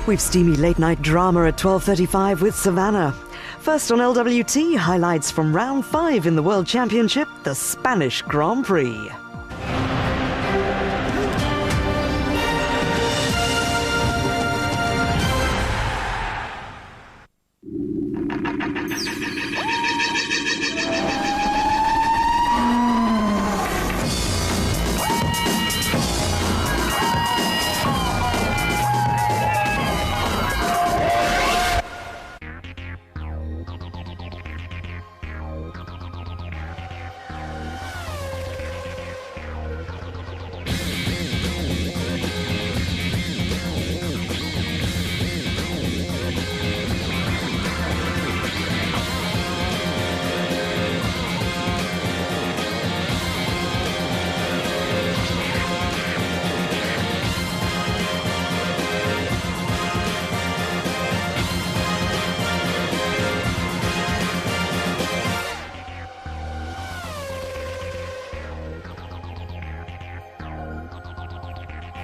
We've steamy late-night drama at 12:35 with Savannah. First on LWT, highlights from round 5 in the World Championship, the Spanish Grand Prix.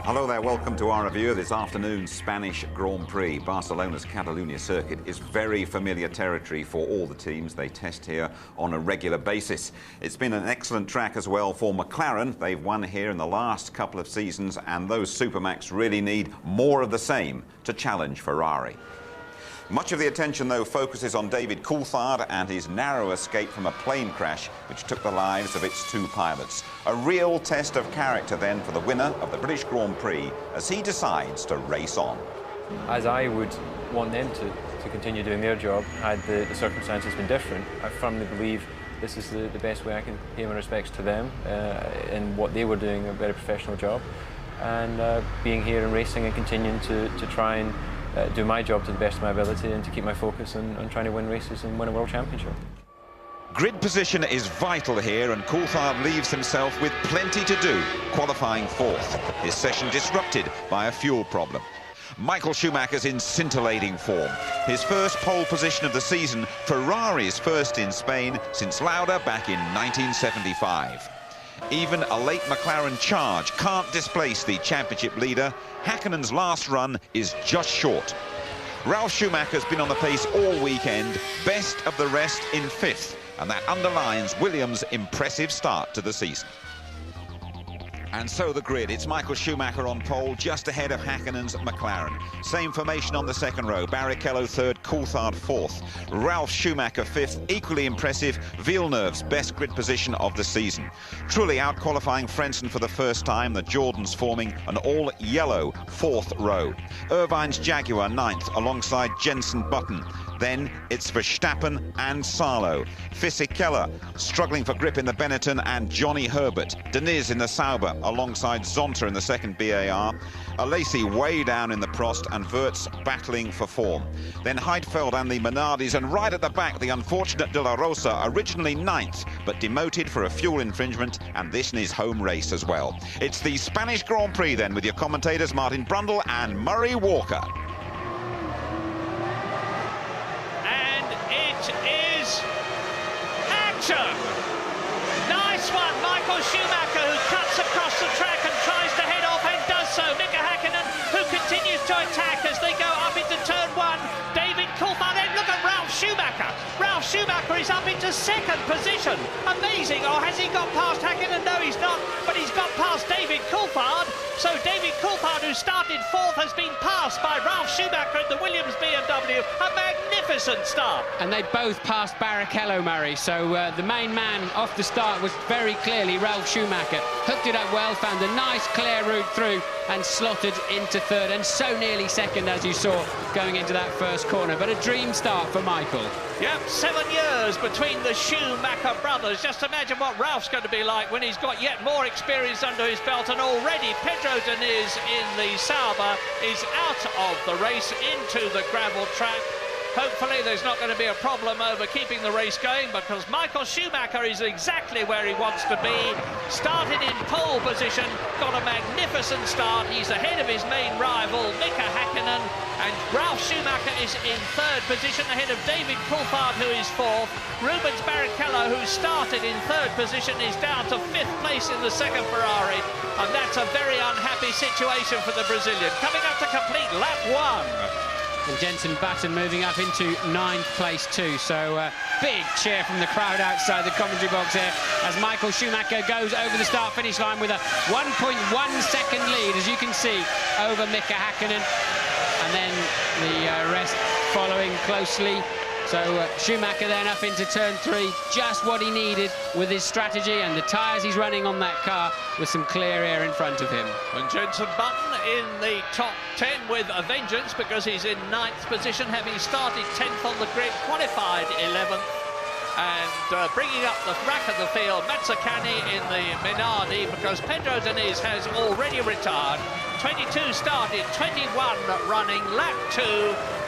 Hello there, welcome to our review of this afternoon's Spanish Grand Prix. Barcelona's Catalunya circuit is very familiar territory for all the teams. They test here on a regular basis. It's been an excellent track as well for McLaren. They've won here in the last couple of seasons, and those Supermacs really need more of the same to challenge Ferrari. Much of the attention, though, focuses on David Coulthard and his narrow escape from a plane crash which took the lives of its 2 pilots. A real test of character, then, for the winner of the British Grand Prix as he decides to race on. As I would want them to continue doing their job had the circumstances been different, I firmly believe this is the best way I can pay my respects to them in what they were doing, a very professional job, and being here and racing and continuing to try and do my job to the best of my ability and to keep my focus on trying to win races and win a world championship. Grid position is vital here, and Coulthard leaves himself with plenty to do, qualifying 4th. His session disrupted by a fuel problem. Michael Schumacher's in scintillating form. His first pole position of the season, Ferrari's first in Spain since Lauda back in 1975. Even a late McLaren charge can't displace the championship leader. Häkkänen's last run is just short. Ralf Schumacher's been on the pace all weekend, best of the rest in 5th, and that underlines Williams' impressive start to the season. And so the grid, it's Michael Schumacher on pole, just ahead of Häkkänen's McLaren. Same formation on the second row, Barrichello 3rd, Coulthard 4th. Ralf Schumacher 5th, equally impressive, Villeneuve's best grid position of the season. Truly out-qualifying Frentzen for the first time, the Jordans forming an all-yellow 4th row. Irvine's Jaguar 9th, alongside Jenson Button. Then it's Verstappen and Salo. Fisichella struggling for grip in the Benetton and Johnny Herbert. Deniz in the Sauber alongside Zonta in the second BAR. Alesi way down in the Prost and Wirtz battling for form. Then Heidfeld and the Minardis, and right at the back the unfortunate De La Rosa, originally 9th but demoted for a fuel infringement, and this in his home race as well. It's the Spanish Grand Prix then with your commentators Martin Brundle and Murray Walker. Is action! Nice one, Michael Schumacher, who cuts across the track and tries to head off and does so. Mika Häkkinen, who continues to attack as they go up into turn 1. David Coulthard, then look at Ralf Schumacher. Ralf Schumacher is up into 2nd position. Amazing, or has he got past Häkkinen? No, he's not, but he's got past David Coulthard. So David Coulthard, who started 4th, has been passed by Ralf Schumacher at the Williams BMW. A magnificent start. And they both passed Barrichello, Murray. So the main man off the start was very clearly Ralf Schumacher. Hooked it up well, found a nice clear route through and slotted into 3rd, and so nearly 2nd, as you saw, going into that first corner. But a dream start for Michael. Yep, 7 years between the Schumacher brothers. Just imagine what Ralph's going to be like when he's got yet more experience under his belt, and already Pedro Diniz in the Sauber is out of the race into the gravel track. Hopefully there's not going to be a problem over keeping the race going, because Michael Schumacher is exactly where he wants to be. Started in pole position, got a magnificent start. He's ahead of his main rival, Mika Häkkinen, and Ralf Schumacher is in third position ahead of David Coulthard, who is fourth. Rubens Barrichello, who started in third position, is down to fifth place in the second Ferrari, and that's a very unhappy situation for the Brazilian. Coming up to complete lap one. And Jenson Button moving up into ninth place too. So big cheer from the crowd outside the commentary box here as Michael Schumacher goes over the start-finish line with a 1.1 second lead, as you can see, over Mika Häkkinen. And then the rest following closely. So Schumacher then up into turn 3, just what he needed with his strategy and the tyres he's running on that car with some clear air in front of him. And Jenson Button in the top 10 with a vengeance, because he's in 9th position, having started 10th on the grid, qualified 11th. And bringing up the back of the field, Mazzacani in the Minardi, because Pedro Diniz has already retired. 22 started, 21 running, lap 2.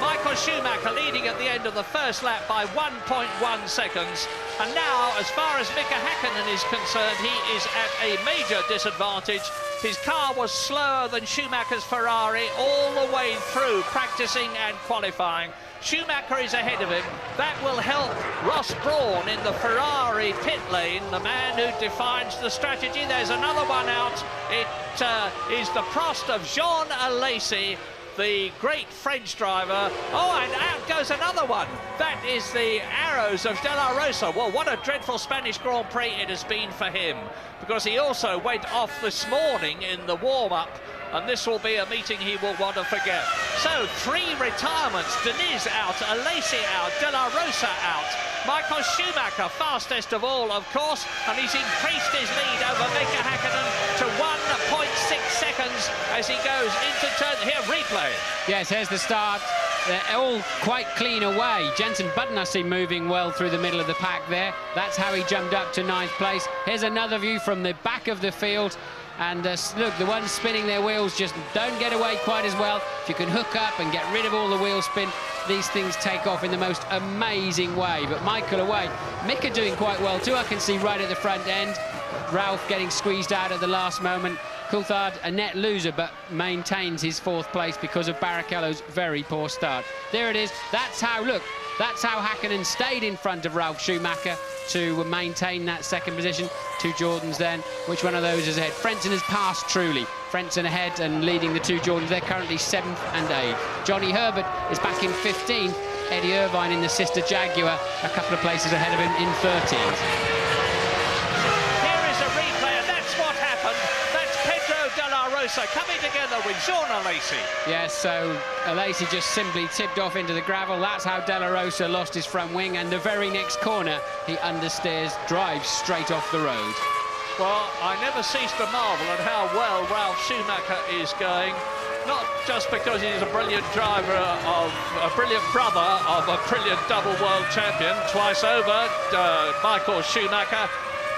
Michael Schumacher leading at the end of the first lap by 1.1 seconds. And now, as far as Mika Häkkinen is concerned, he is at a major disadvantage. His car was slower than Schumacher's Ferrari all the way through practicing and qualifying. Schumacher is ahead of him. That will help Ross Brawn in the Ferrari pit lane, the man who defines the strategy. There's another one out. It is the Prost of Jean Alesi, the great French driver. Oh, and out goes another one. That is the Arrows of De La Rosa. Well, what a dreadful Spanish Grand Prix it has been for him, because he also went off this morning in the warm-up, and this will be a meeting he will want to forget. So, 3 retirements. Diniz out, Alesi out, De La Rosa out. Michael Schumacher, fastest of all, of course, and he's increased his lead over Mika Häkkinen to 1.6 seconds as he goes into turn. Here, replay. Yes, here's the start. They're all quite clean away. Jenson Button, I see, moving well through the middle of the pack there. That's how he jumped up to 9th place. Here's another view from the back of the field. And look, the ones spinning their wheels just don't get away quite as well. If you can hook up and get rid of all the wheel spin, these things take off in the most amazing way. But Michael away. Mika doing quite well too, I can see right at the front end. Ralf getting squeezed out at the last moment. Coulthard, a net loser, but maintains his 4th place because of Barrichello's very poor start. There it is. That's how, look, that's how Häkkinen stayed in front of Ralf Schumacher to maintain that 2nd position. 2 Jordans then. Which one of those is ahead? Frentzen has passed truly. Frentzen ahead and leading the 2 Jordans. They're currently 7th and 8th. Johnny Herbert is back in 15th. Eddie Irvine in the sister Jaguar, a couple of places ahead of him in 13th. Coming together with Jean Alesi. Yes, so Alesi just simply tipped off into the gravel. That's how De La Rosa lost his front wing, and the very next corner he understeers, drives straight off the road. Well, I never cease to marvel at how well Ralf Schumacher is going. Not just because he's a brilliant driver, of a brilliant brother of a brilliant double world champion twice over, Michael Schumacher,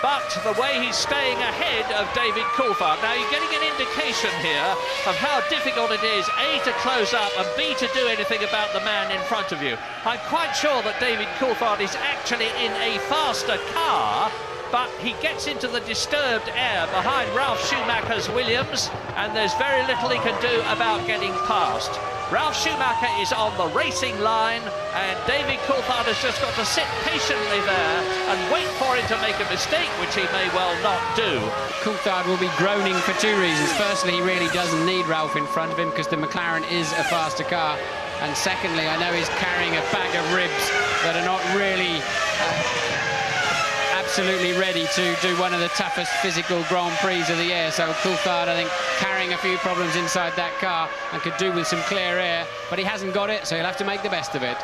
but the way he's staying ahead of David Coulthard. Now, you're getting an indication here of how difficult it is, A, to close up, and B, to do anything about the man in front of you. I'm quite sure that David Coulthard is actually in a faster car, but he gets into the disturbed air behind Ralf Schumacher's Williams, and there's very little he can do about getting past. Ralf Schumacher is on the racing line, and David Coulthard has just got to sit patiently there and wait for him to make a mistake, which he may well not do. Coulthard will be groaning for 2 reasons. Firstly, he really doesn't need Ralf in front of him because the McLaren is a faster car. And secondly, I know he's carrying a bag of ribs that are not really absolutely ready to do one of the toughest physical Grand Prix of the year. So Coulthard, I think, carrying a few problems inside that car and could do with some clear air, but he hasn't got it, so he'll have to make the best of it.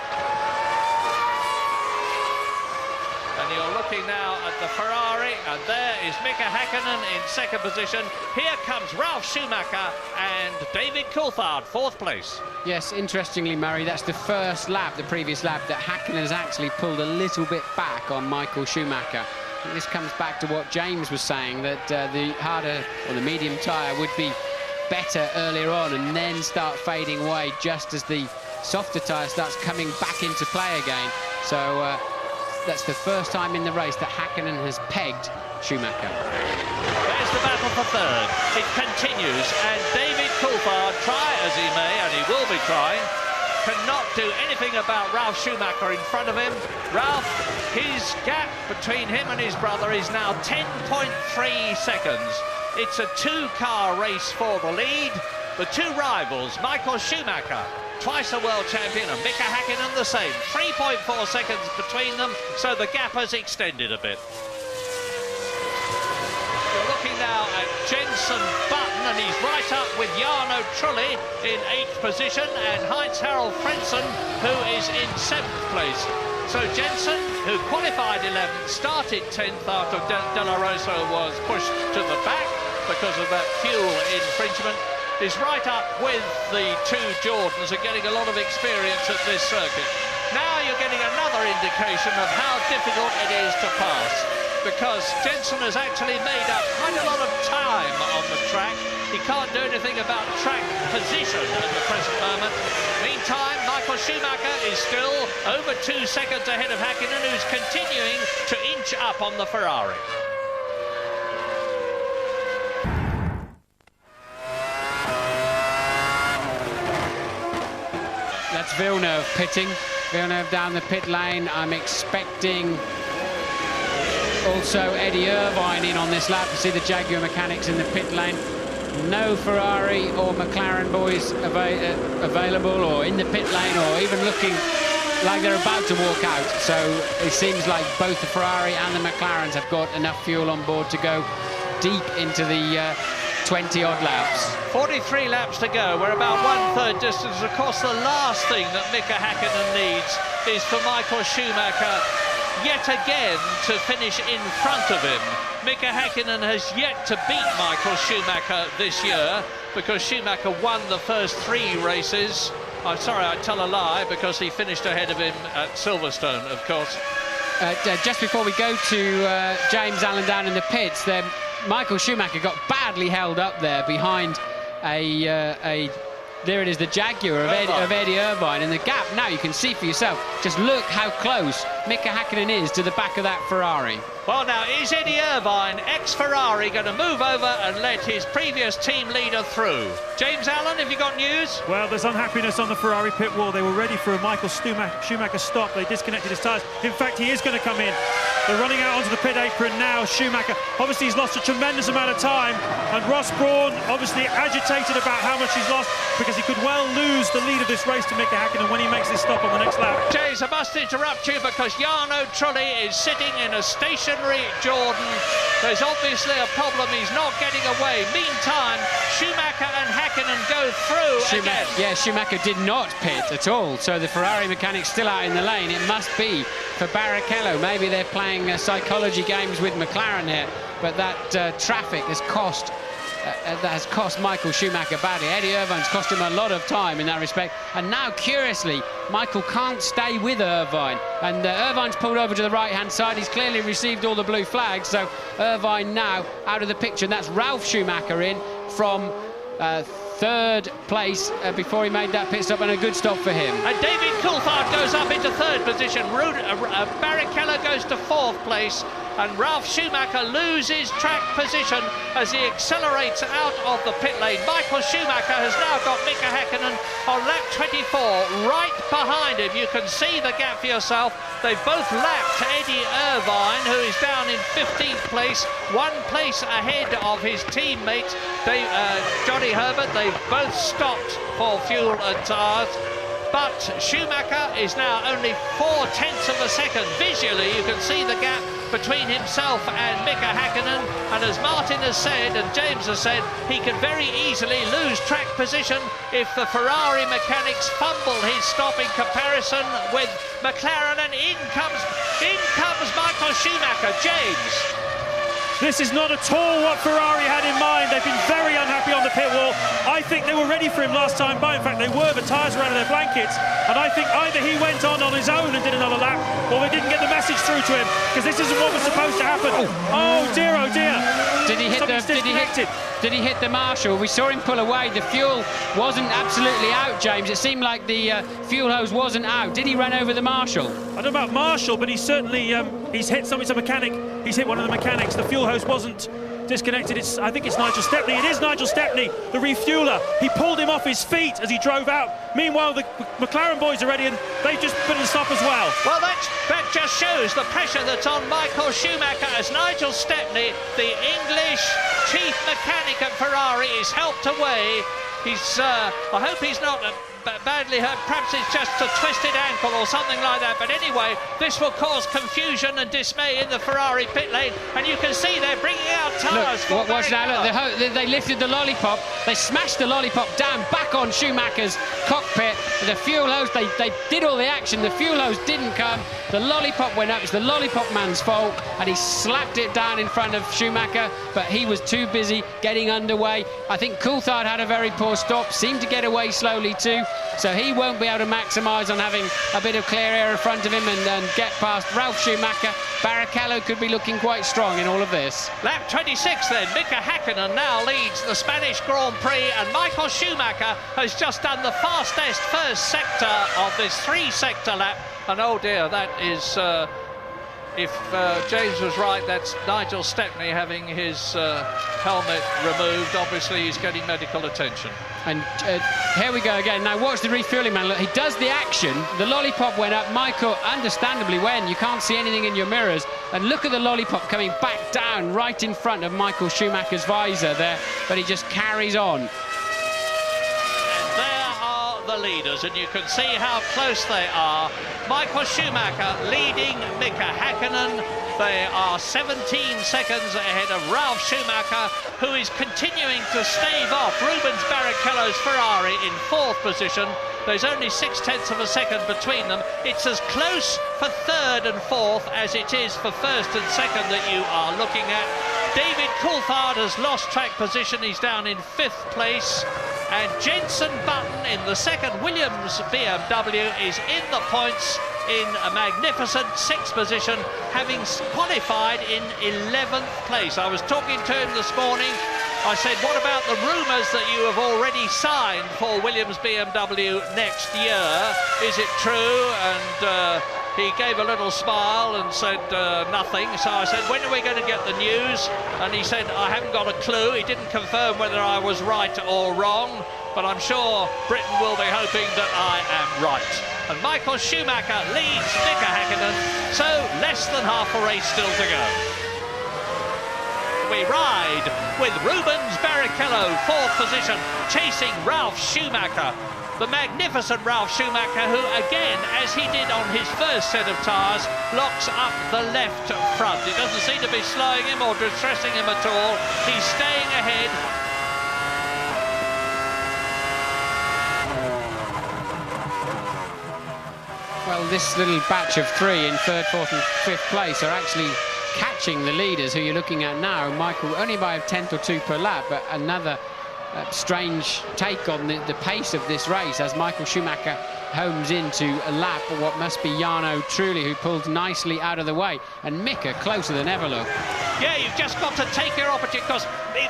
And you're looking now at the Ferrari, and there is Mika Häkkinen in 2nd position. Here comes Ralf Schumacher and David Coulthard, 4th place. Yes, interestingly, Murray, that's the first lap, the previous lap, that Häkkinen has actually pulled a little bit back on Michael Schumacher. I think this comes back to what James was saying, that the harder or the medium tyre would be better earlier on and then start fading away just as the softer tyre starts coming back into play again. So that's the first time in the race that Häkkinen has pegged Schumacher. There's the battle for 3rd. It continues, and David Coulthard, try as he may, and he will be trying, cannot do anything about Ralf Schumacher in front of him. Ralf, his gap between him and his brother is now 10.3 seconds. It's a two-car race for the lead. The two rivals, Michael Schumacher, twice a world champion, and Mika Häkkinen the same. 3.4 seconds between them, so the gap has extended a bit. You're looking now at Jenson Button, and he's right up with Jarno Trulli in 8th position, and Heinz-Harald Frentzen, who is in 7th place. So Jenson, who qualified 11th, started 10th after De La Rosa was pushed to the back because of that fuel infringement, is right up with the two Jordans and getting a lot of experience at this circuit. Now you're getting another indication of how difficult it is to pass, because Jenson has actually made up quite a lot of time on the track. He can't do anything about track position at the present moment. Meantime, Michael Schumacher is still over 2 seconds ahead of Häkkinen, who's continuing to inch up on the Ferrari. That's Villeneuve pitting. Villeneuve down the pit lane. I'm expecting also Eddie Irvine in on this lap. You see the Jaguar mechanics in the pit lane. No Ferrari or McLaren boys available or in the pit lane, or even looking like they're about to walk out. So it seems like both the Ferrari and the McLarens have got enough fuel on board to go deep into the 20-odd laps. 43 laps to go. We're about 1/3 distance. Of course, the last thing that Mika Häkkinen needs is for Michael Schumacher yet again to finish in front of him. Mika Häkkinen has yet to beat Michael Schumacher this year, because Schumacher won the first 3 races. I'm sorry, I tell a lie, because he finished ahead of him at Silverstone, of course. Just before we go to James Allen down in the pits, then Michael Schumacher got badly held up there behind there it is, the Jaguar of Eddie Irvine, and the gap now you can see for yourself. Just look how close Mika Häkkinen is to the back of that Ferrari. Well, now, is Eddie Irvine, ex-Ferrari, going to move over and let his previous team leader through? James Allen, have you got news? Well, there's unhappiness on the Ferrari pit wall. They were ready for a Michael Schumacher stop. They disconnected his tyres. In fact, he is going to come in. They're running out onto the pit apron now. Schumacher, obviously, he's lost a tremendous amount of time. And Ross Brawn, obviously agitated about how much he's lost, because he could well lose the lead of this race to Mika Häkkinen when he makes this stop on the next lap. James, I must interrupt you, because Jarno Trulli is sitting in a stationary Jordan. There's obviously a problem. He's not getting away. Meantime, Schumacher and Häkkinen go through again. Yeah, Schumacher did not pit at all, so the Ferrari mechanic's still out in the lane. It must be for Barrichello. Maybe they're playing psychology games with McLaren here, but that traffic has cost Michael Schumacher badly. Eddie Irvine's cost him a lot of time in that respect, and now curiously Michael can't stay with Irvine, and Irvine's pulled over to the right hand side. He's clearly received all the blue flags, so Irvine now out of the picture, and that's Ralf Schumacher in from 3rd place before he made that pit stop, and a good stop for him. And David Coulthard goes up into 3rd position. Barrichello goes to 4th place, and Ralf Schumacher loses track position as he accelerates out of the pit lane. Michael Schumacher has now got Mika Häkkinen on lap 24 right behind him. You can see the gap for yourself. They've both lapped Eddie Irvine, who is down in 15th place, 1 place ahead of his teammate Johnny Herbert. They've both stopped for fuel and tyres. But Schumacher is now only 0.4 of a second. Visually, you can see the gap between himself and Mika Häkkinen. And as Martin has said, and James has said, he could very easily lose track position if the Ferrari mechanics fumble his stop in comparison with McLaren. And in comes Michael Schumacher. James. This is not at all what Ferrari had in mind. They've been very unhappy on the pit wall. I think they were ready for him last time by. In fact, they were. The tyres were out of their blankets. And I think either he went on his own and did another lap, or they didn't get the message through to him, because this isn't what was supposed to happen. Oh dear, oh dear. Did he hit the marshal? We saw him pull away. The fuel wasn't absolutely out, James. It seemed like the fuel hose wasn't out. Did he run over the marshal? I don't know about Marshall, but he's certainly he's hit something. It's a mechanic. He's hit one of the mechanics. The fuel hose wasn't disconnected. I think it's Nigel Stepney. It is Nigel Stepney, the refueler. He pulled him off his feet as he drove out. Meanwhile, the McLaren boys are ready, and they've just put a stop as well. Well, that just shows the pressure that's on Michael Schumacher as Nigel Stepney, the English chief mechanic at Ferrari, is helped away. I hope he's not badly hurt. Perhaps it's just a twisted ankle or something like that. But anyway, this will cause confusion and dismay in the Ferrari pit lane. And you can see they're bringing out tyres. Look, watch that. Look, they lifted the lollipop. They smashed the lollipop down back on Schumacher's cockpit. The fuel hose, they did all the action. The fuel hose didn't come. The lollipop went up. It's the lollipop man's fault. And he slapped it down in front of Schumacher. But he was too busy getting underway. I think Coulthard had a very poor stop. Seemed to get away slowly too. So he won't be able to maximise on having a bit of clear air in front of him and get past Ralf Schumacher. Barrichello could be looking quite strong in all of this. Lap 26 then, Mika Häkkinen now leads the Spanish Grand Prix, and Michael Schumacher has just done the fastest first sector of this 3-sector lap. And oh dear, that is, if James was right, that's Nigel Stepney having his helmet removed. Obviously he's getting medical attention. And here we go again. Now watch the refueling man. Look, he does the action. The lollipop went up. Michael understandably went. You can't see anything in your mirrors. And look at the lollipop coming back down right in front of Michael Schumacher's visor there. But he just carries on. And there are the leaders, and you can see how close they are. Michael Schumacher leading Mika Häkkinen. They are 17 seconds ahead of Ralf Schumacher, who is continuing to stave off Rubens Barrichello's Ferrari in 4th position. There's only 0.6 of a second between them. It's as close for 3rd and 4th as it is for 1st and 2nd that you are looking at. David Coulthard has lost track position. He's down in 5th place. And Jenson Button in the 2nd Williams BMW is in the points in a magnificent 6th position, having qualified in 11th place. I was talking to him this morning. I said, what about the rumours that you have already signed for Williams BMW next year? Is it true? And he gave a little smile and said nothing. So I said, when are we going to get the news? And he said, I haven't got a clue. He didn't confirm whether I was right or wrong, but I'm sure Britain will be hoping that I am right. And Michael Schumacher leads Mika Häkkinen, so less than half a race still to go. We ride with Rubens Barrichello, 4th position, chasing Ralf Schumacher. The magnificent Ralf Schumacher, who again, as he did on his first set of tyres, locks up the left front. It doesn't seem to be slowing him or distressing him at all. He's staying ahead. Well, this little batch of 3 in 3rd, 4th and 5th place are actually catching the leaders who you're looking at now. Michael only by a 1/10 or 2 per lap, but another strange take on the pace of this race as Michael Schumacher homes into a lap of what must be Jarno Trulli, who pulled nicely out of the way, and Mika closer than ever. Look. Yeah, you've just got to take your opportunity, because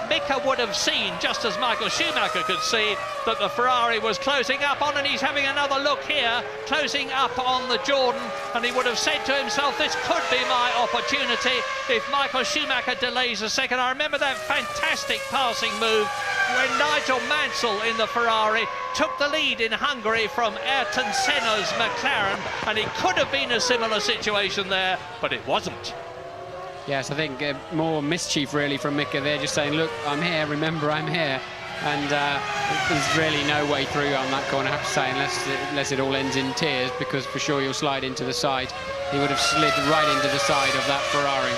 Mika would have seen, just as Michael Schumacher could see, that the Ferrari was closing up on, and he's having another look here, closing up on the Jordan, and he would have said to himself, this could be my opportunity if Michael Schumacher delays a second. I remember that fantastic passing move when Nigel Mansell in the Ferrari took the lead in Hungary from Ayrton Senna's McLaren, and it could have been a similar situation there, but it wasn't. Yes, I think more mischief really from Mika there, just saying, look, I'm here, remember I'm here. And there's really no way through on that corner, I have to say, unless it all ends in tears, because for sure you'll slide into the side. He would have slid right into the side of that Ferrari.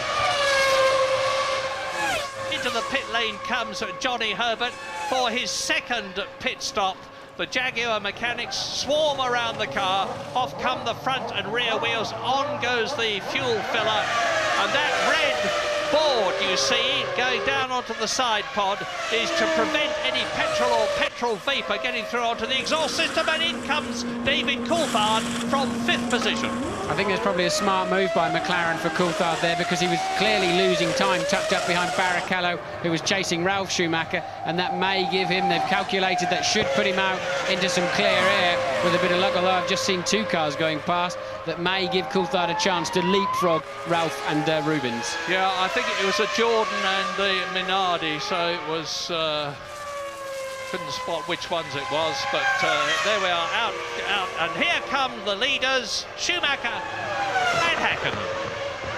Into the pit lane comes Johnny Herbert for his 2nd pit stop. The Jaguar mechanics swarm around the car. Off come the front and rear wheels. On goes the fuel filler. And that red board you see going down onto the side pod is to prevent any petrol or petrol vapour getting through onto the exhaust system. And in comes David Coulthard from 5th position. I think there's probably a smart move by McLaren for Coulthard there, because he was clearly losing time tucked up behind Barrichello, who was chasing Ralf Schumacher, and that may give him, they've calculated, that should put him out into some clear air with a bit of luck, although I've just seen 2 cars going past. that may give Coulthard a chance to leapfrog Ralph and Rubens. Yeah, I think it was a Jordan and the Minardi, so it was... couldn't spot which ones it was, but there we are, out, and here come the leaders, Schumacher and Häkkinen.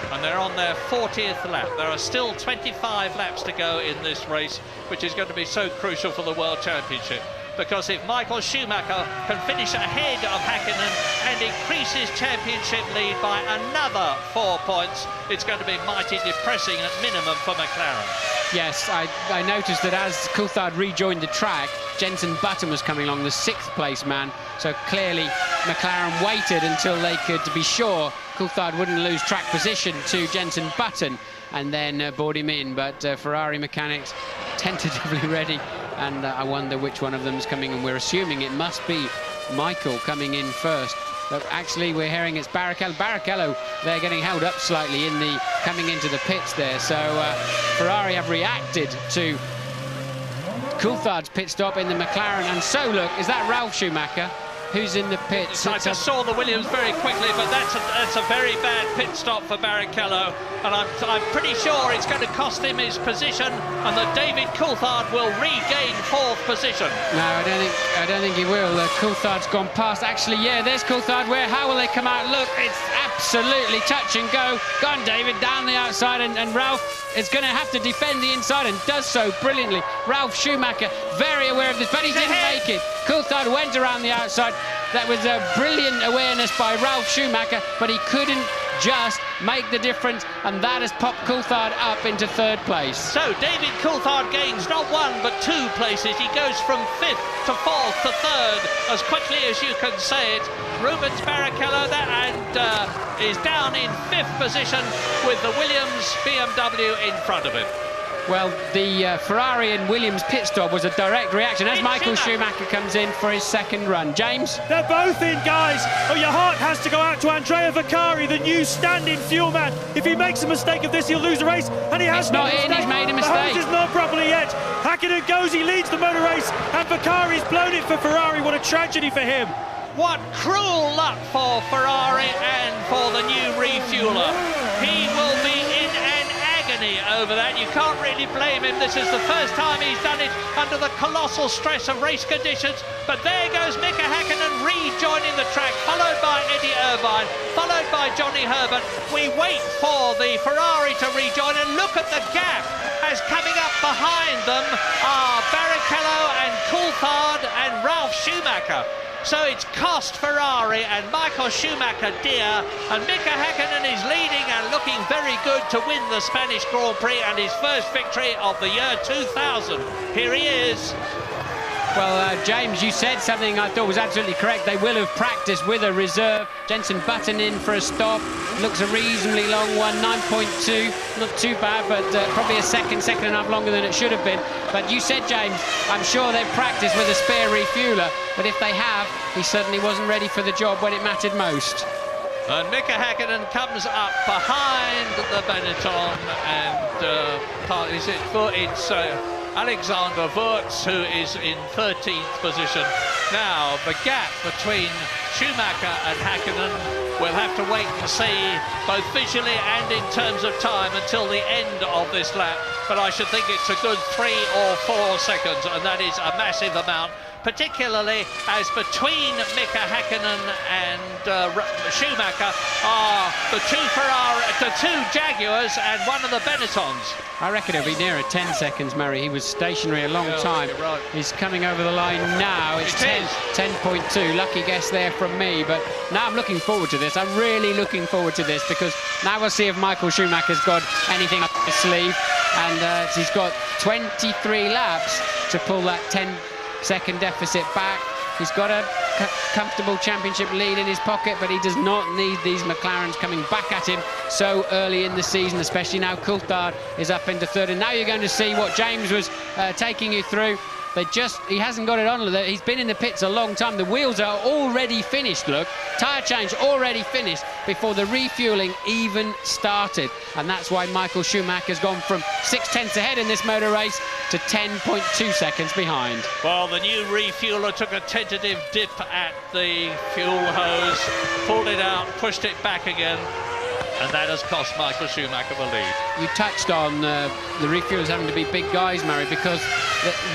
And they're on their 40th lap. There are still 25 laps to go in this race, which is going to be so crucial for the World Championship. Because if Michael Schumacher can finish ahead of Häkkinen and increase his championship lead by another 4 points, it's going to be mighty depressing at minimum for McLaren. Yes, I noticed that as Coulthard rejoined the track, Jenson Button was coming along, the 6th place man. So clearly McLaren waited until they could be sure Coulthard wouldn't lose track position to Jenson Button and then brought him in. But Ferrari mechanics tentatively ready, and I wonder which one of them is coming, and we're assuming it must be Michael coming in first. But actually we're hearing it's Barrichello. Barrichello, they're getting held up slightly in the coming into the pits there. So Ferrari have reacted to Coulthard's pit stop in the McLaren, and so look, is that Ralf Schumacher who's in the pits? I just saw the Williams very quickly, but that's a very bad pit stop for Barrichello, and I'm pretty sure it's going to cost him his position, and that David Coulthard will regain 4th position. No, I don't think he will. Coulthard's gone past. Actually, yeah, there's Coulthard. How will they come out? Look, it's absolutely touch and go. Gone, David, down the outside, and Ralf is going to have to defend the inside and does so brilliantly. Ralf Schumacher, very aware of this, but he didn't make it. Coulthard went around the outside. That was a brilliant awareness by Ralf Schumacher, but he couldn't just make the difference, and that has popped Coulthard up into 3rd place. So David Coulthard gains not 1 but 2 places. He goes from 5th to 4th to 3rd as quickly as you can say it. Rubens Barrichello is down in 5th position with the Williams BMW in front of him. Well, the Ferrari and Williams pit stop was a direct reaction as Michael Schumacher comes in for his 2nd run. James? They're both in, guys. Oh, your heart has to go out to Andrea Vaccari, the new stand-in fuel man. If he makes a mistake of this, he'll lose the race, and he has not in. He's made a mistake. The hose is not properly yet. Häkkinen goes, he leads the motor race, and Vaccari's blown it for Ferrari. What a tragedy for him. What cruel luck for Ferrari and for the new refueler. He will be in an agony over that. You can't really blame him. This is the first time he's done it under the colossal stress of race conditions. But there goes Mika Häkkinen rejoining the track, followed by Eddie Irvine, followed by Johnny Herbert. We wait for the Ferrari to rejoin, and look at the gap as coming up behind them are Barrichello and Coulthard and Ralf Schumacher. So it's cost Ferrari and Michael Schumacher dear, and Mika Häkkinen is leading and looking very good to win the Spanish Grand Prix and his first victory of the year 2000. Here he is. Well, James, you said something I thought was absolutely correct. They will have practiced with a reserve. Jenson Button in for a stop. Looks a reasonably long one, 9.2. Not too bad, but probably a second and a half longer than it should have been. But you said, James, I'm sure they've practiced with a spare refueler. But if they have, he certainly wasn't ready for the job when it mattered most. And Mika Häkkinen comes up behind the Benetton, and it's Alexander Wurz, who is in 13th position. Now, the gap between Schumacher and Häkkinen, we'll have to wait and see, both visually and in terms of time, until the end of this lap. But I should think it's a good 3 or 4 seconds, and that is a massive amount, particularly as between Mika Häkkinen and Schumacher are the two Jaguars and one of the Benettons. I reckon it'll be nearer 10 seconds, Murray. He was stationary a long time. Right. He's coming over the line now. It's 10.2. Lucky guess there from me. But now I'm looking forward to this. I'm really looking forward to this, because now we'll see if Michael Schumacher's got anything up his sleeve. And he's got 23 laps to pull that 10-second deficit back. He's got a comfortable championship lead in his pocket, but he does not need these McLarens coming back at him so early in the season, especially now Coulthard is up into 3rd. And now you're going to see what James was taking you through. He hasn't got it on. He's been in the pits a long time. The wheels are already finished, look. Tyre change already finished before the refuelling even started. And that's why Michael Schumacher's gone from 6/10 ahead in this motor race to 10.2 seconds behind. Well, the new refueler took a tentative dip at the fuel hose, pulled it out, pushed it back again, and that has cost Michael Schumacher the lead. You touched on the refuelers having to be big guys, Murray, because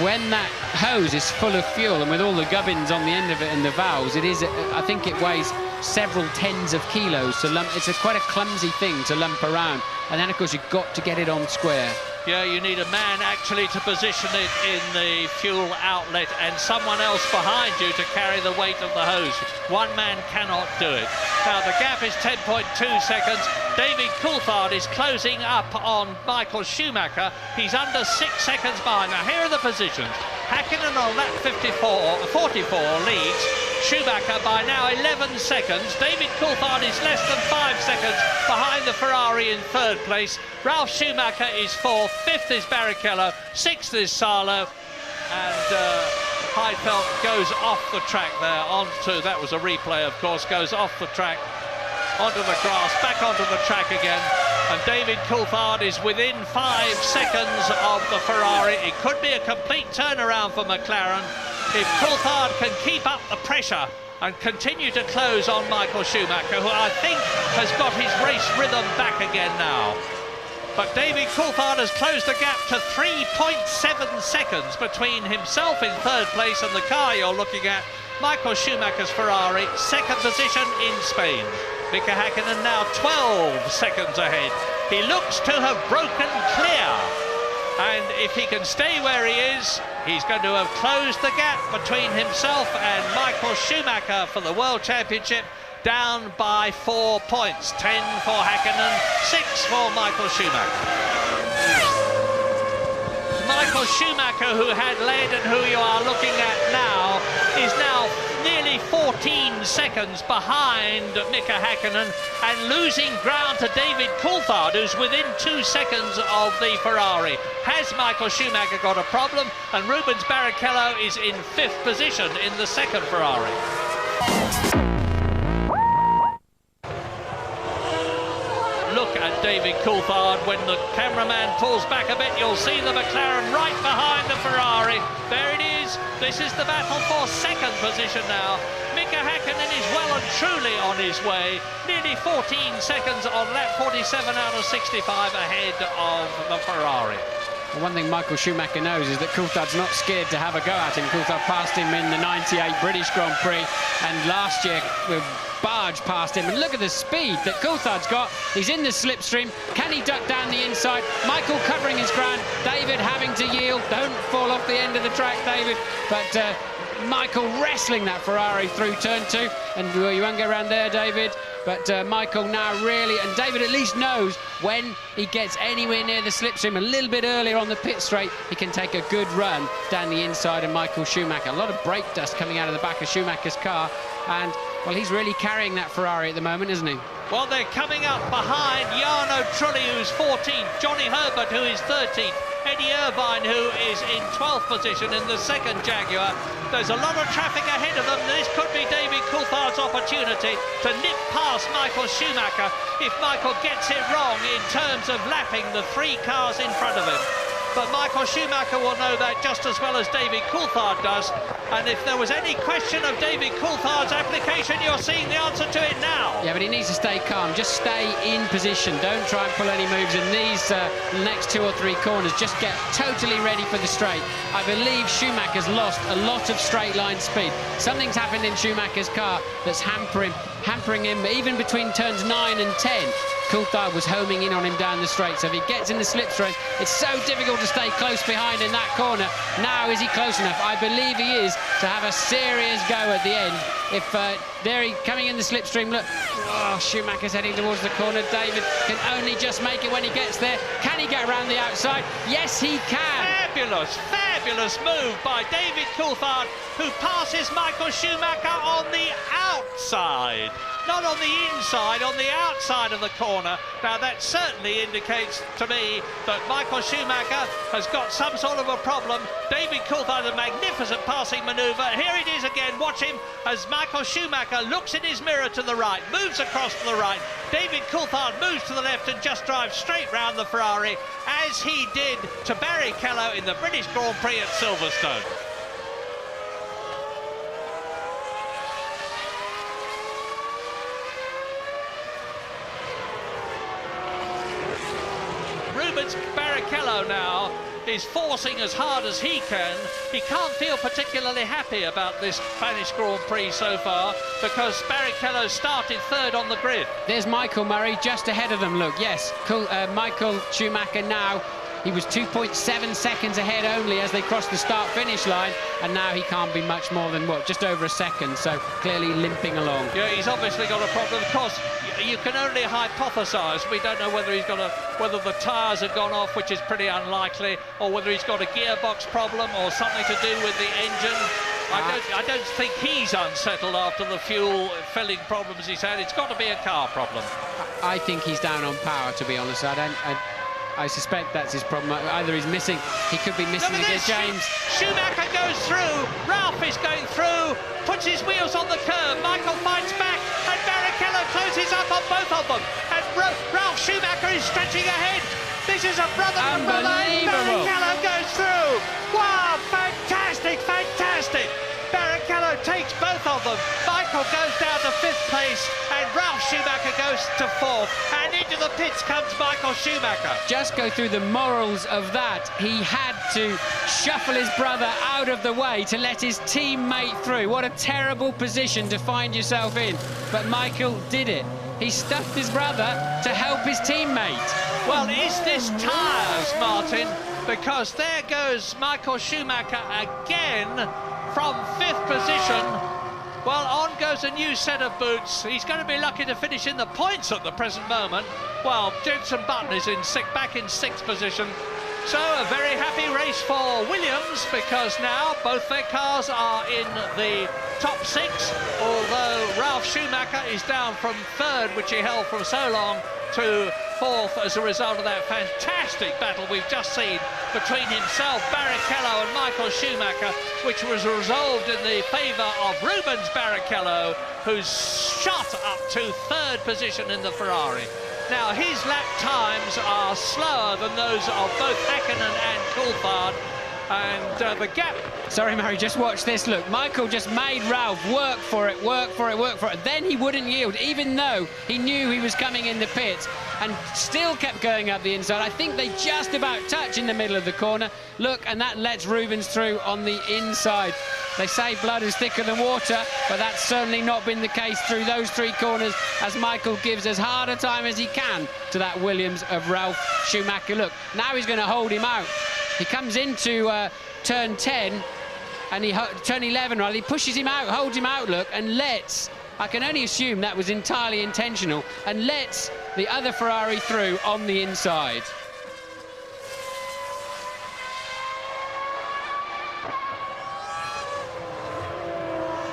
when that hose is full of fuel and with all the gubbins on the end of it and the valves, it is, I think it weighs several tens of kilos to lump. It's quite a clumsy thing to lump around, and then of course you've got to get it on square. Yeah, you need a man actually to position it in the fuel outlet and someone else behind you to carry the weight of the hose. One man cannot do it. Now, the gap is 10.2 seconds. David Coulthard is closing up on Michael Schumacher. He's under 6 seconds behind. Now, here are the positions. Häkkinen on lap 44 leads. Schumacher by now 11 seconds. David Coulthard is less than 5 seconds behind the Ferrari in third place. Ralf Schumacher is fourth. Fifth is Barrichello. Sixth is Salo. And Heidfeld goes off the track there onto, that was a replay of course, goes off the track onto the grass, back onto the track again. And David Coulthard is within 5 seconds of the Ferrari. It could be a complete turnaround for McLaren if Coulthard can keep up the pressure and continue to close on Michael Schumacher, who I think has got his race rhythm back again now. But David Coulthard has closed the gap to 3.7 seconds between himself in third place and the car you're looking at, Michael Schumacher's Ferrari, second position in Spain. Mika Häkkinen now 12 seconds ahead. He looks to have broken clear. And if he can stay where he is, he's going to have closed the gap between himself and Michael Schumacher for the World Championship, down by 4 points. 10 for Häkkinen, 6 for Michael Schumacher. Michael Schumacher, who had led and who you are looking at now, is now nearly 14 seconds behind Mika Häkkinen and losing ground to David Coulthard, who's within 2 seconds of the Ferrari. Has Michael Schumacher got a problem? And Rubens Barrichello is in 5th position in the second Ferrari. Look at David Coulthard. When the cameraman pulls back a bit, you'll see the McLaren right behind the Ferrari. There it is. This is the battle for second position now. Mika Häkkinen is well and truly on his way. Nearly 14 seconds on lap 47 out of 65 ahead of the Ferrari. Well, one thing Michael Schumacher knows is that Coulthard's not scared to have a go at him. Coulthard passed him in the 98 British Grand Prix, and last year barged past him. And look at the speed that Coulthard's got. He's in the slipstream. Can he duck down the inside? Michael covering his ground. David having to yield. Don't fall off the end of the track, David. But Michael wrestling that Ferrari through turn 2. And well, you won't go around there, David. But Michael now really, and David at least knows when he gets anywhere near the slipstream a little bit earlier on the pit straight, he can take a good run down the inside of Michael Schumacher. A lot of brake dust coming out of the back of Schumacher's car, and well, he's really carrying that Ferrari at the moment, isn't he? Well, they're coming up behind Jarno Trulli, who's 14th, Johnny Herbert, who is 13th, Eddie Irvine, who is in 12th position in the second Jaguar. There's a lot of traffic ahead of them. This could be David Coulthard's opportunity to nip past Michael Schumacher if Michael gets it wrong in terms of lapping the 3 cars in front of him. But Michael Schumacher will know that just as well as David Coulthard does. And if there was any question of David Coulthard's application, you're seeing the answer to it now. Yeah, but he needs to stay calm. Just stay in position. Don't try and pull any moves in these next 2 or 3 corners. Just get totally ready for the straight. I believe Schumacher's lost a lot of straight line speed. Something's happened in Schumacher's car that's hampering him even between turns 9 and 10. Coulthard was homing in on him down the straight, so if he gets in the slipstream, it's so difficult to stay close behind in that corner. Now, is he close enough? I believe he is, to have a serious go at the end. If there he coming in the slipstream, look, oh, Schumacher's heading towards the corner. David can only just make it when he gets there. Can he get around the outside? Yes, he can. Fabulous, fabulous move by David Coulthard, who passes Michael Schumacher on the outside. outside. Not on the inside, on the outside of the corner. Now that certainly indicates to me that Michael Schumacher has got some sort of a problem. David Coulthard, a magnificent passing manoeuvre. Here it is again. Watch him as Michael Schumacher looks in his mirror to the right, moves across to the right. David Coulthard moves to the left and just drives straight round the Ferrari, as he did to Barrichello in the British Grand Prix at Silverstone. Rubens Barrichello now is forcing as hard as he can. He can't feel particularly happy about this Spanish Grand Prix so far because Barrichello started third on the grid. There's Michael Murray just ahead of them, look, yes. Michael Schumacher now, he was 2.7 seconds ahead only as they crossed the start-finish line, and now he can't be much more than, what, just over a second, so clearly limping along. Yeah, he's obviously got a problem. Of course, you can only hypothesise. We don't know whether whether the tyres have gone off, which is pretty unlikely, or whether he's got a gearbox problem or something to do with the engine. I don't think he's unsettled after the fuel filling problems he's had. It's got to be a car problem. I think he's down on power, to be honest. I suspect that's his problem. Either he's missing, he could be missing again, James. Schumacher goes through, Ralph is going through, puts his wheels on the curb, Michael fights back, and Barrichello closes up on both of them. And Ralph Schumacher is stretching ahead. This is a brother to brother, and Barrichello goes through. Wow, fantastic, fantastic. Barrichello takes both of them. Michael goes down to 5th place, and Ralph Schumacher goes to 4th. And into the pits comes Michael Schumacher. Just go through the morals of that. He had to shuffle his brother out of the way to let his teammate through. What a terrible position to find yourself in. But Michael did it. He stuffed his brother to help his teammate. Well, is this tyres, Martin? Because there goes Michael Schumacher again from 5th position. Well, on goes a new set of boots. He's going to be lucky to finish in the points at the present moment. Well, Jenson Button is back in 6th position. So a very happy race for Williams, because now both their cars are in the top 6, although Ralph Schumacher is down from 3rd, which he held for so long, to 4th as a result of that fantastic battle we've just seen between himself, Barrichello, and Michael Schumacher, which was resolved in the favour of Rubens Barrichello, who's shot up to 3rd position in the Ferrari. Now, his lap times are slower than those of both Häkkinen and Coulthard, and the gap... Sorry, Murray, just watch this. Look, Michael just made Ralph work for it, work for it, work for it. Then he wouldn't yield, even though he knew he was coming in the pits, and still kept going up the inside. I think they just about touch in the middle of the corner. Look, and that lets Rubens through on the inside. They say blood is thicker than water, but that's certainly not been the case through those 3 corners, as Michael gives as hard a time as he can to that Williams of Ralph Schumacher. Look, now he's going to hold him out. He comes into turn 10, and turn 11, rather, he pushes him out, holds him out, look, and lets, I can only assume that was entirely intentional, and lets the other Ferrari through on the inside.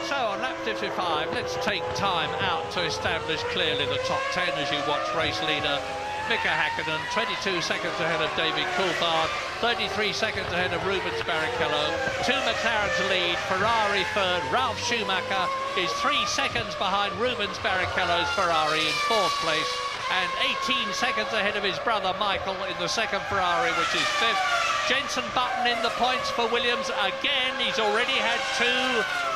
So on lap 55, let's take time out to establish clearly the top 10 as you watch race leader Mika Häkkinen, 22 seconds ahead of David Coulthard, 33 seconds ahead of Rubens Barrichello, 2 McLarens lead, Ferrari 3rd, Ralph Schumacher is 3 seconds behind Rubens Barrichello's Ferrari in 4th place, and 18 seconds ahead of his brother Michael in the 2nd Ferrari, which is 5th. Jenson Button in the points for Williams again. He's already had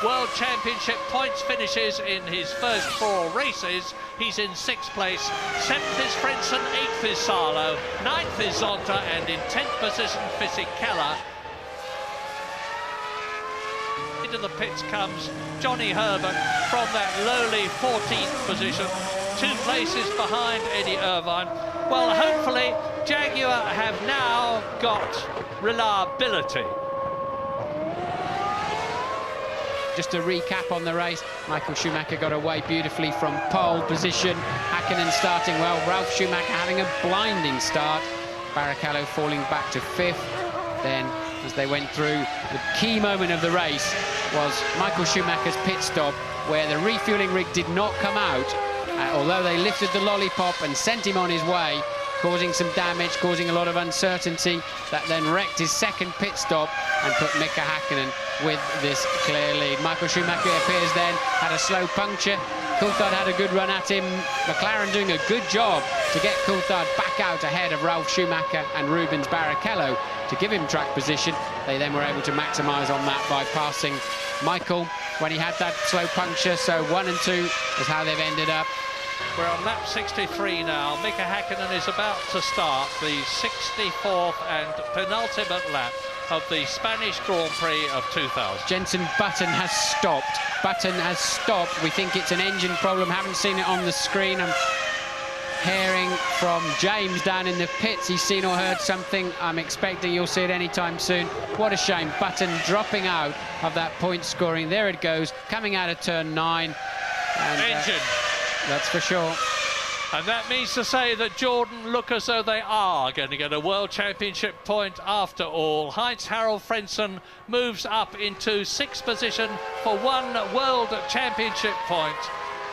2 World Championship points finishes in his first 4 races. He's in 6th place. 7th is Frentzen, 8th is Salo, 9th is Zonta, and in 10th position Fisichella. Into the pits comes Johnny Herbert from that lowly 14th position, 2 places behind Eddie Irvine. Well, hopefully Jaguar have now got reliability. Just to recap on the race, Michael Schumacher got away beautifully from pole position. Häkkinen starting well, Ralph Schumacher having a blinding start. Barrichello falling back to 5th. Then, as they went through, the key moment of the race was Michael Schumacher's pit stop where the refueling rig did not come out, although they lifted the lollipop and sent him on his way, causing some damage, causing a lot of uncertainty. That then wrecked his second pit stop and put Mika Häkkinen with this clear lead. Michael Schumacher appears then, had a slow puncture. Coulthard had a good run at him. McLaren doing a good job to get Coulthard back out ahead of Ralf Schumacher and Rubens Barrichello to give him track position. They then were able to maximise on that by passing Michael when he had that slow puncture. So 1 and 2 is how they've ended up. We're on lap 63 now. Mika Häkkinen is about to start the 64th and penultimate lap of the Spanish Grand Prix of 2000. Jenson Button has stopped. Button has stopped. We think it's an engine problem. Haven't seen it on the screen. I'm hearing from James down in the pits. He's seen or heard something. I'm expecting you'll see it anytime soon. What a shame. Button dropping out of that point scoring. There it goes, coming out of turn 9. And, engine. That's for sure. And that means to say that Jordan look as though they are going to get a World Championship point after all. Heinz-Harald Frentzen moves up into 6th position for 1 World Championship point.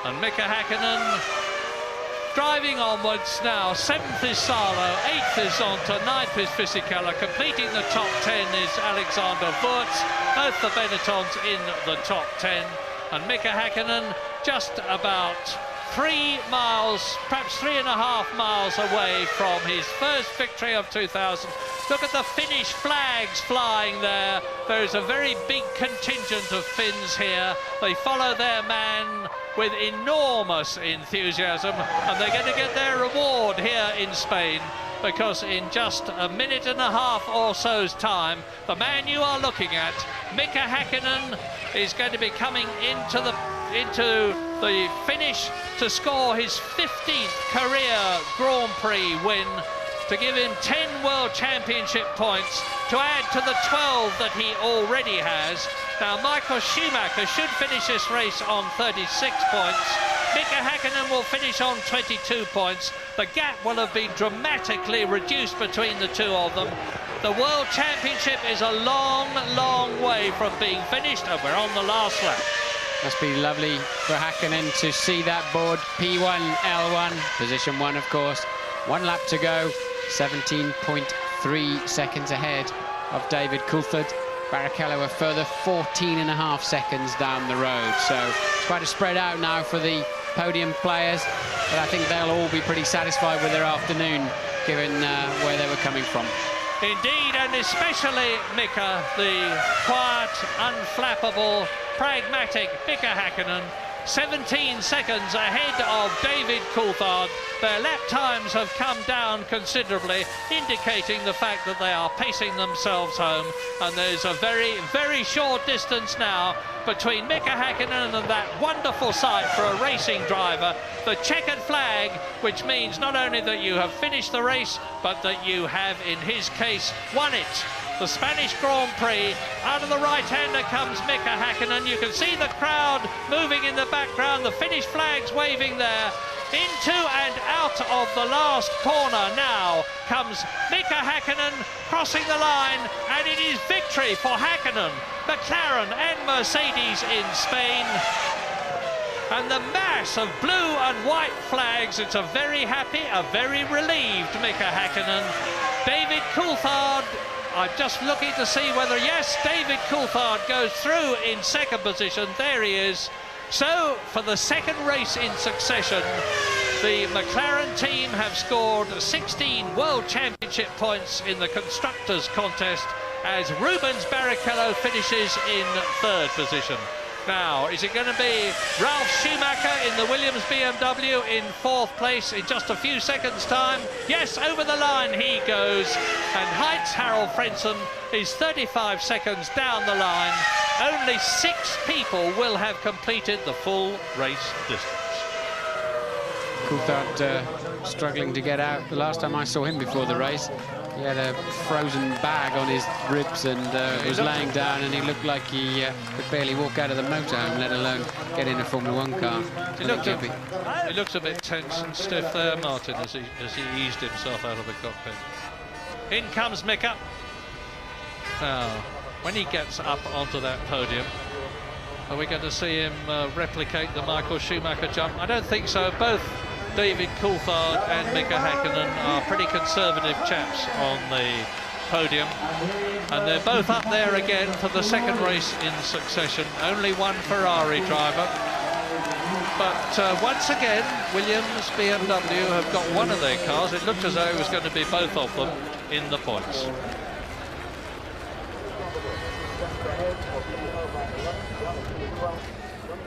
And Mika Häkkinen driving onwards now. 7th is Salo, 8th is Zonta, 9th is Fisichella. Completing the top 10 is Alexander Wurz. Both the Benettons in the top 10. And Mika Häkkinen just about 3 miles, perhaps 3.5 miles away from his first victory of 2000. Look at the Finnish flags flying there. There is a very big contingent of Finns here. They follow their man with enormous enthusiasm, and they're going to get their reward here in Spain, because in just a minute and a half or so's time, the man you are looking at, Mika Häkkinen, is going to be coming into the finish to score his 15th career Grand Prix win, to give him 10 World Championship points, to add to the 12 that he already has. Now, Michael Schumacher should finish this race on 36 points. Mika Häkkinen will finish on 22 points. The gap will have been dramatically reduced between the two of them. The World Championship is a long, long way from being finished, and we're on the last lap. Must be lovely for Häkkinen to see that board. P1, L1, position 1, of course. 1 lap to go, 17.3 seconds ahead of David Coulthard. Barrichello a further 14.5 seconds down the road. So it's quite a spread out now for the podium players, but I think they'll all be pretty satisfied with their afternoon, given where they were coming from. Indeed, and especially Mika, the quiet, unflappable, pragmatic Mika Häkkinen, 17 seconds ahead of David Coulthard. Their lap times have come down considerably, indicating the fact that they are pacing themselves home, and there's a very, very short distance now between Mika Häkkinen and that wonderful sight for a racing driver, the checkered flag, which means not only that you have finished the race, but that you have, in his case, won it. The Spanish Grand Prix. Out of the right-hander comes Mika Häkkinen. You can see the crowd moving in the background, the Finnish flags waving there. Into and out of the last corner now comes Mika Häkkinen, crossing the line, and it is victory for Häkkinen, McLaren and Mercedes in Spain. And the mass of blue and white flags, it's a very happy, a very relieved Mika Häkkinen. David Coulthard, I'm just looking to see whether, yes, David Coulthard goes through in second position. There he is. So, for the second race in succession, the McLaren team have scored 16 World Championship points in the Constructors' Contest, as Rubens Barrichello finishes in third position. Now, is it going to be Ralf Schumacher in the Williams BMW in fourth place in just a few seconds' time? Yes, over the line he goes. And Heinz-Harald Frentzen is 35 seconds down the line. Only 6 people will have completed the full race distance. Coulthard struggling to get out. The last time I saw him before the race, he had a frozen bag on his ribs and was laying down, and he looked like he could barely walk out of the motorhome, let alone get in a Formula 1 car. He looks a bit tense and stiff there, Martin, as he eased himself out of the cockpit. In comes Mika. Now, when he gets up onto that podium, Are we going to see him replicate the Michael Schumacher jump? I don't think so. Both David Coulthard and Mika Häkkinen are pretty conservative chaps on the podium, and they're both up there again for the second race in succession. Only one Ferrari driver, but once again Williams, BMW have got one of their cars. It looked as though it was going to be both of them in the points.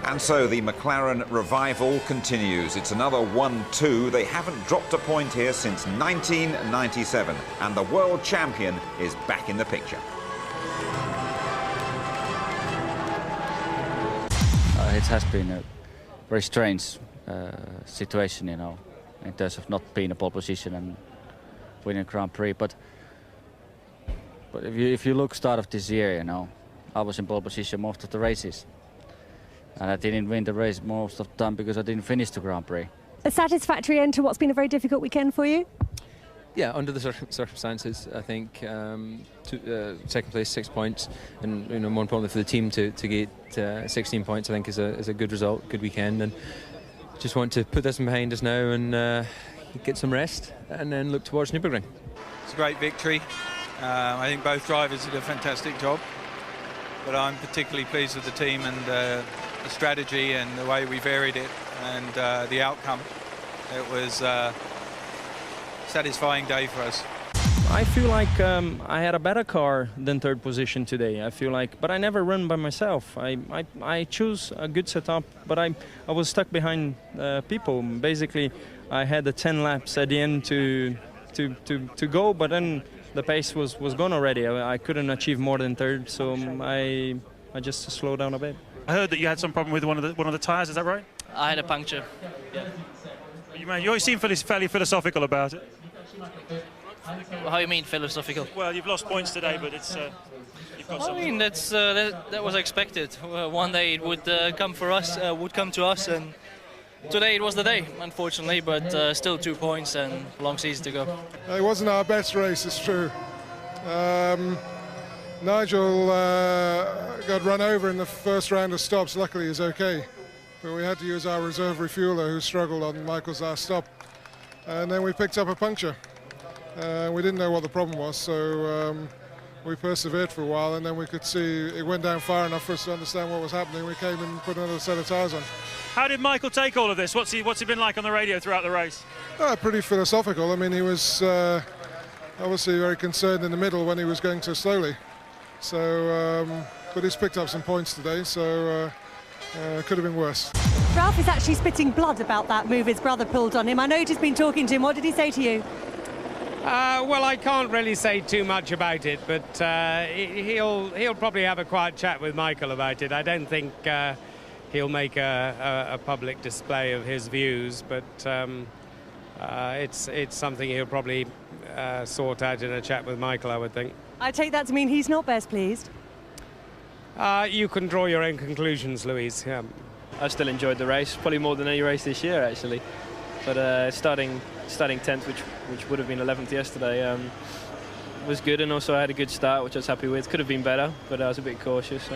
And so the McLaren revival continues. It's another 1-2. They haven't dropped a point here since 1997, and the world champion is back in the picture. It has been a very strange situation, you know, in terms of not being a pole position and winning a Grand Prix. But if you look start of this year, you know, I was in pole position most of the races. And I didn't win the race most of the time because I didn't finish the Grand Prix. A satisfactory end to what's been a very difficult weekend for you? Yeah, under the circumstances, I think second place, 6 points, and more importantly for the team to get 16 points, I think is a good result, good weekend, and just want to put this behind us now and get some rest, and then look towards Nürburgring. It's a great victory. I think both drivers did a fantastic job, but I'm particularly pleased with the team and the strategy and the way we varied it and the outcome. It was a satisfying day for us. I feel like I had a better car than third position today. I feel like, but I never run by myself. I choose a good setup, but I was stuck behind people. Basically, I had the 10 laps at the end to go, but then the pace was gone already. I couldn't achieve more than third, so I just slowed down a bit. I heard that you had some problem with one of the tyres. Is that right? I had a puncture. Yeah. You always seem fairly philosophical about it. How you mean philosophical? Well, you've lost points today, but it's. You've got I mean that was expected. One day it would come for us, would come to us, and today it was the day, unfortunately. But still 2 points and long season to go. It wasn't our best race, it's true. Nigel got run over in the first round of stops. Luckily, he's okay. But we had to use our reserve refueler, who struggled on Michael's last stop. And then we picked up a puncture. We didn't know what the problem was, so we persevered for a while, and then we could see it went down far enough for us to understand what was happening. We came and put another set of tyres on. How did Michael take all of this? What's he been like on the radio throughout the race? Pretty philosophical. I mean, he was obviously very concerned in the middle when he was going so slowly. So, but he's picked up some points today, so could have been worse. Ralph is actually spitting blood about that move his brother pulled on him. I know you've just been talking to him. What did he say to you? Well, I can't really say too much about it, but he'll probably have a quiet chat with Michael about it. I don't think he'll make a public display of his views, but it's something he'll probably sort out in a chat with Michael, I would think. I take that to mean he's not best pleased. You can draw your own conclusions, Louise. Yeah. I still enjoyed the race, probably more than any race this year, actually. But starting 10th, which would have been 11th yesterday, was good, and also I had a good start, which I was happy with. Could have been better, but I was a bit cautious.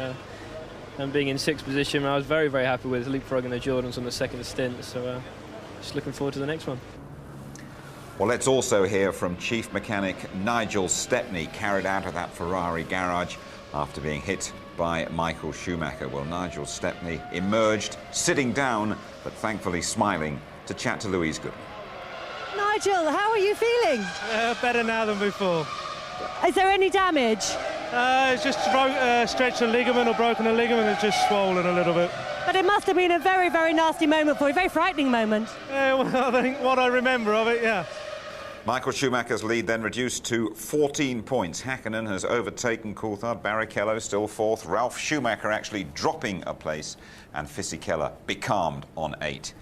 And being in 6th position, I was very, very happy with leapfrogging the Jordans on the second stint. So just looking forward to the next one. Well, let's also hear from Chief Mechanic Nigel Stepney, carried out of that Ferrari garage after being hit by Michael Schumacher. Well, Nigel Stepney emerged sitting down, but thankfully smiling, to chat to Louise Goodman. Nigel, how are you feeling? Better now than before. Is there any damage? It's just stretched a ligament or broken a ligament. It's just swollen a little bit. But it must have been a very, very nasty moment for you, a very frightening moment. Well, I think what I remember of it, yeah. Michael Schumacher's lead then reduced to 14 points. Häkkinen has overtaken Coulthard. Barrichello still 4th. Ralf Schumacher actually dropping a place, and Fisichella becalmed on 8.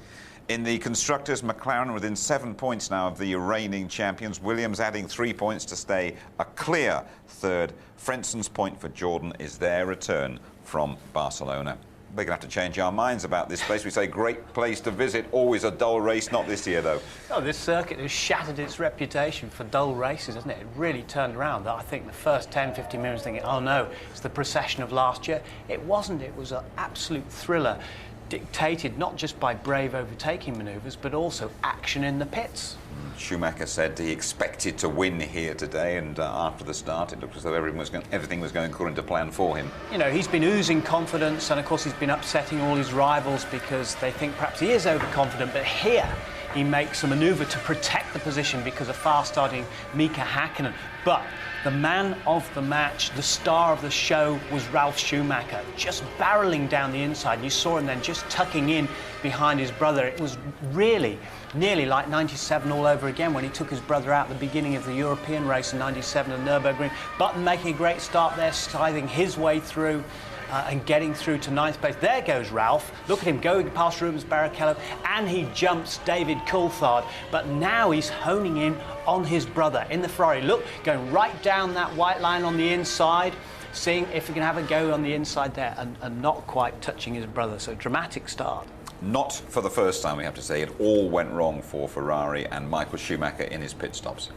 In the constructors, McLaren within 7 points now of the reigning champions. Williams adding 3 points to stay a clear 3rd. Frenson's point for Jordan is their return from Barcelona. We're going to have to change our minds about this place. We say great place to visit, always a dull race, not this year though. Oh, this circuit has shattered its reputation for dull races, hasn't it? It really turned around. I think the first 10, 15 minutes thinking, oh no, it's the procession of last year. It wasn't. It was an absolute thriller, dictated not just by brave overtaking manoeuvres, but also action in the pits. Schumacher said he expected to win here today, and after the start it looked as though everything was going according to plan for him. You know, he's been oozing confidence, and of course he's been upsetting all his rivals because they think perhaps he is overconfident, but here he makes a manoeuvre to protect the position because of fast-starting Mika Hakkinen. But the man of the match, the star of the show, was Ralf Schumacher, just barreling down the inside. You saw him then just tucking in behind his brother. It was really nearly like 97 all over again when he took his brother out at the beginning of the European race in 97 at Nürburgring. Button making a great start there, sliding his way through and getting through to ninth place. There goes Ralf. Look at him going past Rubens Barrichello, and he jumps David Coulthard. But now he's honing in on his brother in the Ferrari. Look, going right down that white line on the inside, seeing if he can have a go on the inside there, and not quite touching his brother. So dramatic start. Not for the first time, we have to say. It all went wrong for Ferrari and Michael Schumacher in his pit stops.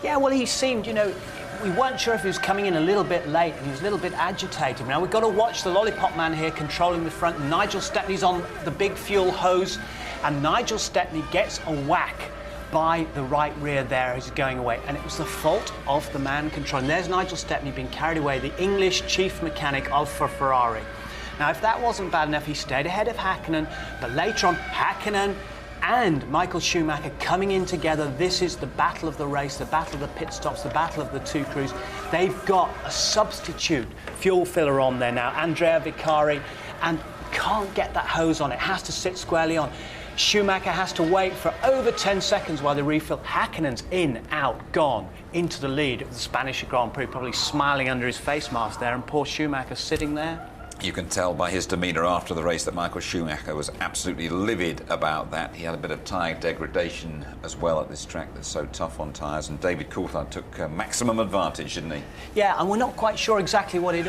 Yeah, well, he seemed, you know, we weren't sure if he was coming in a little bit late, and he was a little bit agitated. Now, we've got to watch the lollipop man here controlling the front. Nigel Stepney's on the big fuel hose, and Nigel Stepney gets a whack by the right rear there as he's going away, and it was the fault of the man controlling. There's Nigel Stepney being carried away, the English chief mechanic of Ferrari. Now, if that wasn't bad enough, he stayed ahead of Hakkinen, but later on, Hakkinen and Michael Schumacher coming in together. This is the battle of the race, the battle of the pit stops, the battle of the two crews. They've got a substitute fuel filler on there now, Andrea Vicari, and can't get that hose on. It has to sit squarely on. Schumacher has to wait for over 10 seconds while they refill. Hakkinen's in, out, gone, into the lead of the Spanish Grand Prix, probably smiling under his face mask there, and poor Schumacher sitting there. You can tell by his demeanour after the race that Michael Schumacher was absolutely livid about that. He had a bit of tyre degradation as well at this track that's so tough on tyres, and David Coulthard took maximum advantage, didn't he? Yeah, and we're not quite sure exactly what it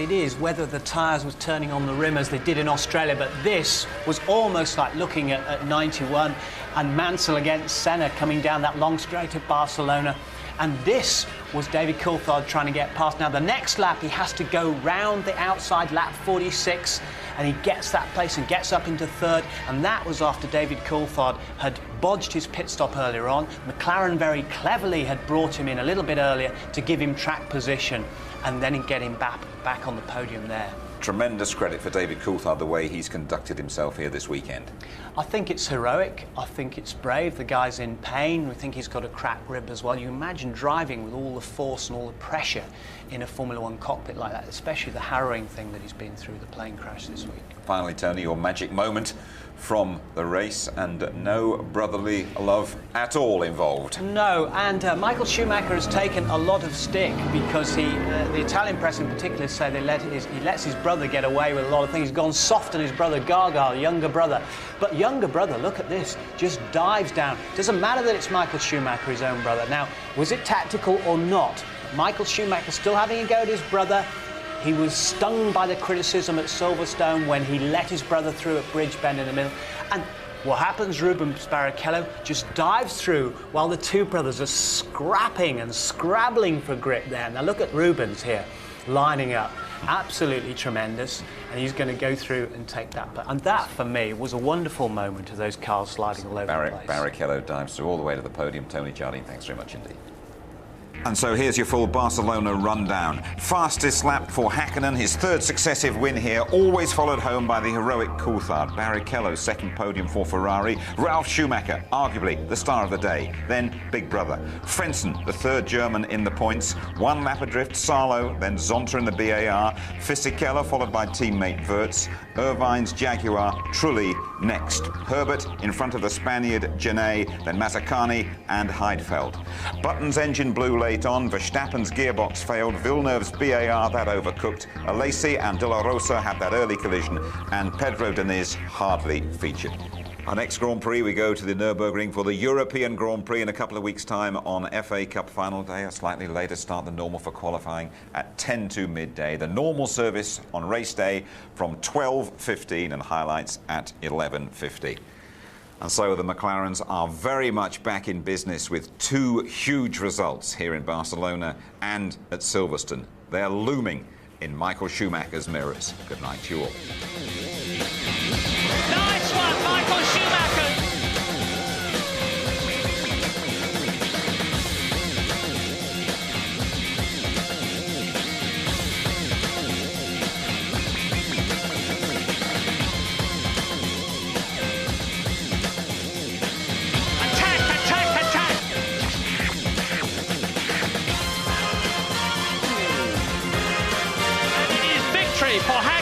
is, whether the tyres was turning on the rim as they did in Australia, but this was almost like looking at 91 and Mansell against Senna coming down that long straight at Barcelona. And this was David Coulthard trying to get past. Now, the next lap, he has to go round the outside, lap 46, and he gets that place and gets up into third. And that was after David Coulthard had bodged his pit stop earlier on. McLaren very cleverly had brought him in a little bit earlier to give him track position and then get him back on the podium there. Tremendous credit for David Coulthard, the way he's conducted himself here this weekend. I think it's heroic. I think it's brave. The guy's in pain. We think he's got a cracked rib as well. You imagine driving with all the force and all the pressure in a Formula One cockpit like that, especially the harrowing thing that he's been through, the plane crash this week. Finally, Tony, your magic moment from the race, and no brotherly love at all involved. No, and Michael Schumacher has taken a lot of stick because the Italian press in particular say he lets his brother get away with a lot of things. He's gone soft on his brother Gaga, younger brother. But younger brother, look at this, just dives down. Doesn't matter that it's Michael Schumacher, his own brother. Now, was it tactical or not? Michael Schumacher still having a go at his brother. He was stung by the criticism at Silverstone when he let his brother through at Bridgebend in the middle. And what happens, Rubens Barrichello just dives through while the two brothers are scrapping and scrabbling for grip there. Now look at Rubens here, lining up. Absolutely tremendous. And he's going to go through and take that. And that, for me, was a wonderful moment of those cars sliding all over the place. Barrichello dives through all the way to the podium. Tony Jardine, thanks very much indeed. And so here's your full Barcelona rundown. Fastest lap for Hakkinen, his third successive win here, always followed home by the heroic Coulthard. Barrichello's second podium for Ferrari. Ralf Schumacher, arguably the star of the day. Then Big Brother. Frentzen, the third German in the points. One lap adrift, Salo, then Zonta in the BAR. Fisichella, followed by teammate Wirtz. Irvine's Jaguar, Trulli next. Herbert in front of the Spaniard Genet, then Mazzacani and Heidfeld. Button's engine blew late on, Verstappen's gearbox failed, Villeneuve's BAR, that overcooked, Alesi and De La Rosa had that early collision, and Pedro Diniz hardly featured. Our next Grand Prix, we go to the Nürburgring for the European Grand Prix in a couple of weeks' time on FA Cup final day. A slightly later start than normal for qualifying at 10 to midday. The normal service on race day from 12:15 and highlights at 11:50. And so the McLarens are very much back in business with two huge results here in Barcelona and at Silverstone. They're looming in Michael Schumacher's mirrors. Good night to you all. Nice one, Michael Schumacher. Attack, attack, attack. And it is victory for Hack.